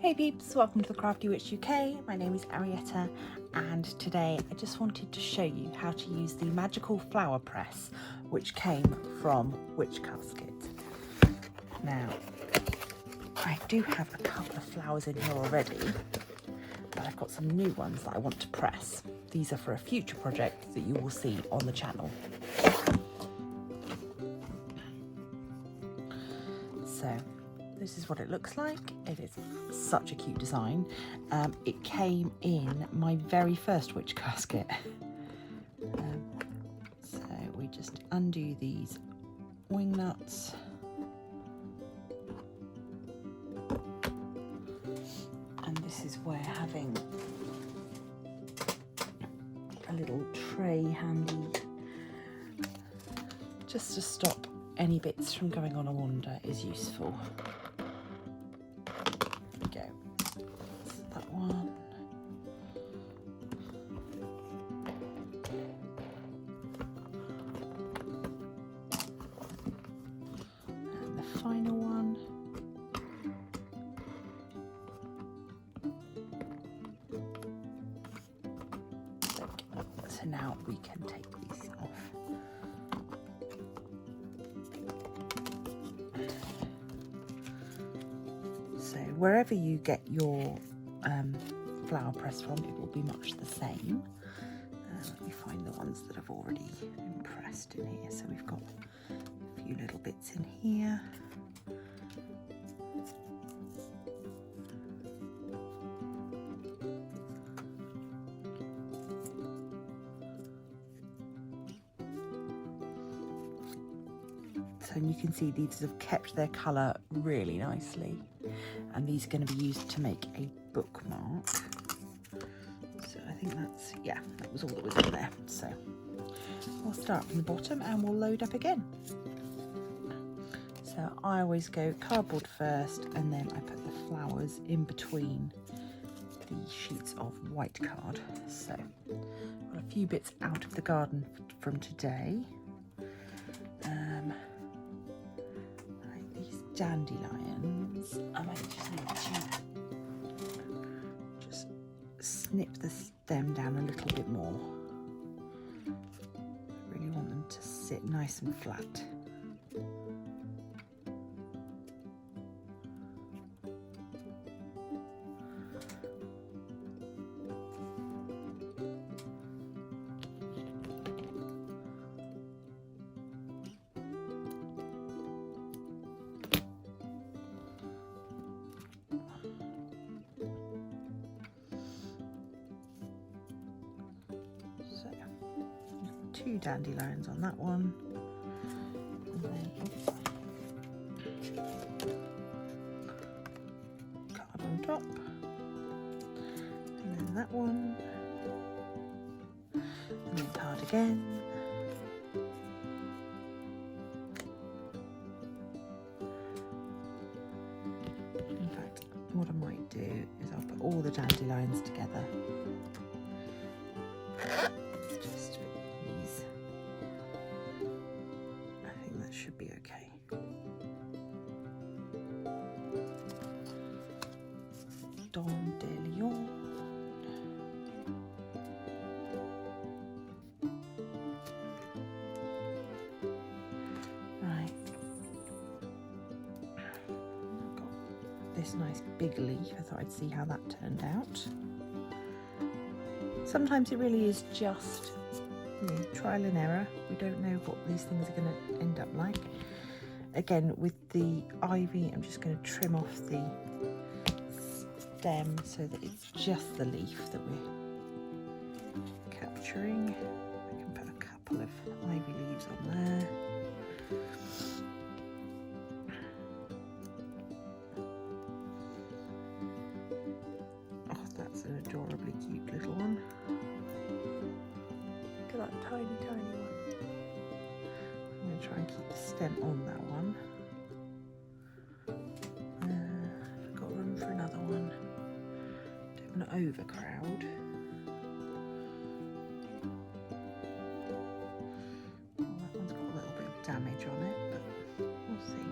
Hey peeps, welcome to the Crafty Witch UK. My name is Arietta and today I just wanted to show you how to use the magical flower press which came from WitchCasket. Now, I do have a couple of flowers in here already, but I've got some new ones that I want to press. These are for a future project that you will see on the channel. So, this is what it looks like. It is such a cute design. It came in my very first WitchCasket. So we just undo these wing nuts. And this is where having a little tray handy just to stop any bits from going on a wander is useful. Go. That's that one. And the final one. So now we can take these off. So wherever you get your flower press from, it will be much the same. Let me find the ones that have already been pressed in here. So we've got a few little bits in here. So you can see these have kept their colour really nicely, and these are going to be used to make a bookmark. So I think that's, yeah, that was all that was in there. So we'll start from the bottom and we'll load up again. So I always go cardboard first, and then I put the flowers in between the sheets of white card. So got a few bits out of the garden from today. Dandelions, I might just need to just snip the stem down a little bit more. I really want them to sit nice and flat. Two dandelions on that one, and then card on top, and then that one, and then card again, in fact what I might do is I'll put all the dandelions together. Should be okay. Dandelion. Right. I've got this nice big leaf. I thought I'd see how that turned out. Sometimes it really is just trial and error. We don't know what these things are going to end up like. Again, with the ivy, I'm just going to trim off the stem so that it's just the leaf that we're capturing. I can put a couple of ivy leaves on there. Oh, that's an adorably cute little one. Look at that tiny, tiny one. I'm going to try and keep the stem on that one. I've got room for another one. Don't want to overcrowd. Well, that one's got a little bit of damage on it, but we'll see.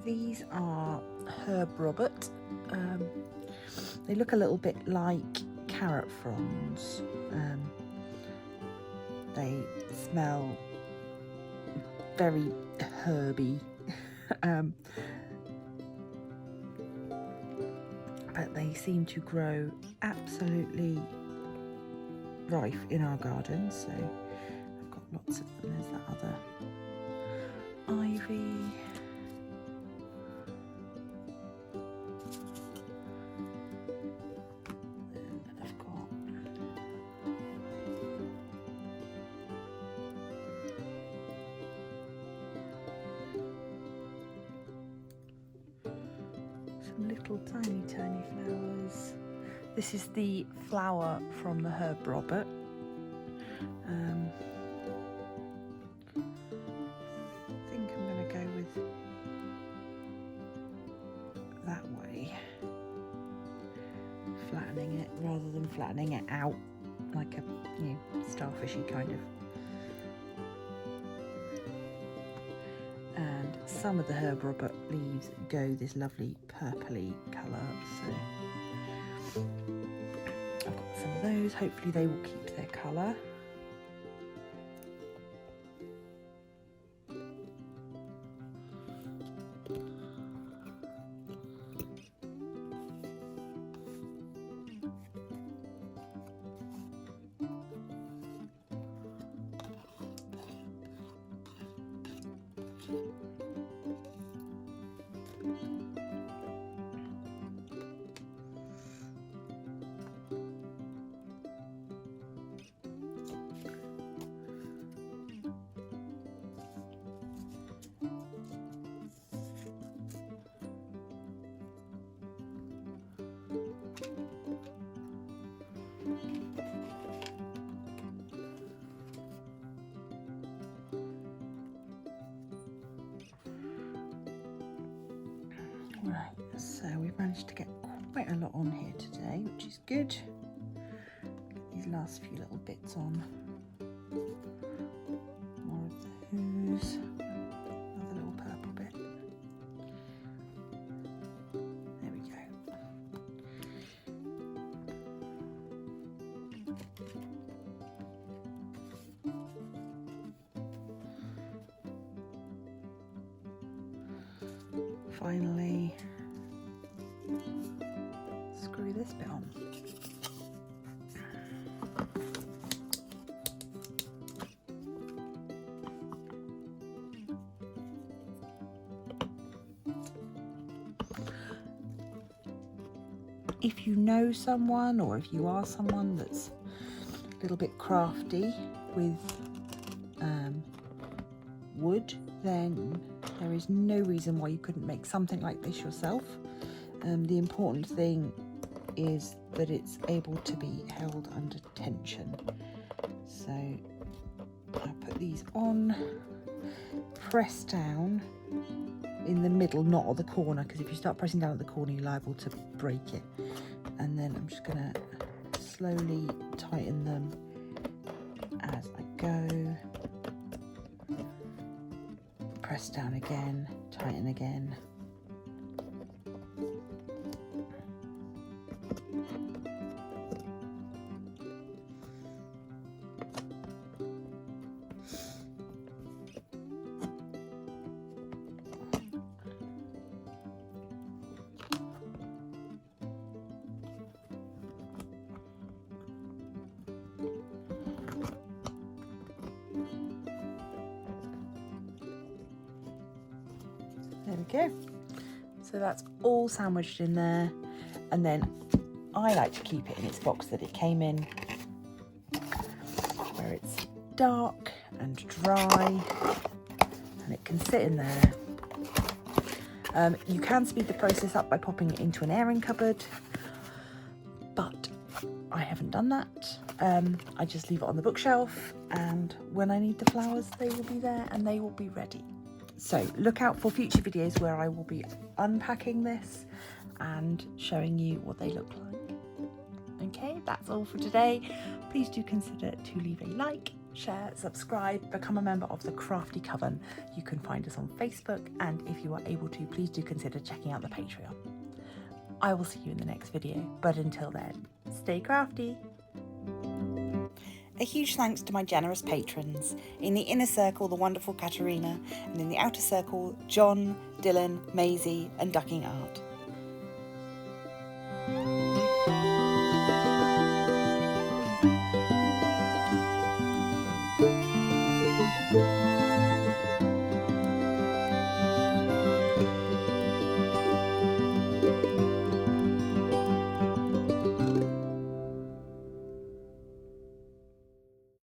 these are herb Robert. They look a little bit like carrot fronds. They smell very herby, but they seem to grow absolutely rife in our garden. So I've got lots of them. There's that other ivy. Little tiny flowers. This is the flower from the herb Robert. I think I'm going to go with that way, flattening it rather than flattening it out like a starfishy kind of. And some of the herb Robert leaves go this lovely purpley colour, so I've got some of those. Hopefully they will keep their colour. Right, so we've managed to get quite a lot on here today, which is good. Get these last few little bits on. More of those. Another little purple bit. There we go. Finally, screw this bit on. If you know someone, or if you are someone that's a little bit crafty with wood, then there is no reason why you couldn't make something like this yourself. The important thing is that it's able to be held under tension. So I'll put these on, press down in the middle, not at the corner, because if you start pressing down at the corner you're liable to break it. And then I'm just going to slowly tighten them as I go. Press down again, tighten again. There we go. So that's all sandwiched in there, and then I like to keep it in its box that it came in, where it's dark and dry and it can sit in there. You can speed the process up by popping it into an airing cupboard, but I haven't done that. I just leave it on the bookshelf, and when I need the flowers they will be there and they will be ready. So look out for future videos where I will be unpacking this and showing you what they look like. Okay, that's all for today. Please do consider to leave a like share, subscribe, become a member of the Crafty Coven. You can find us on Facebook, and if you are able to, please do consider checking out the Patreon. I will see you in the next video, but until then, stay crafty. A huge thanks to my generous patrons. In the inner circle, the wonderful Katerina, and in the outer circle, John, Dylan, Maisie, and Ducking Art.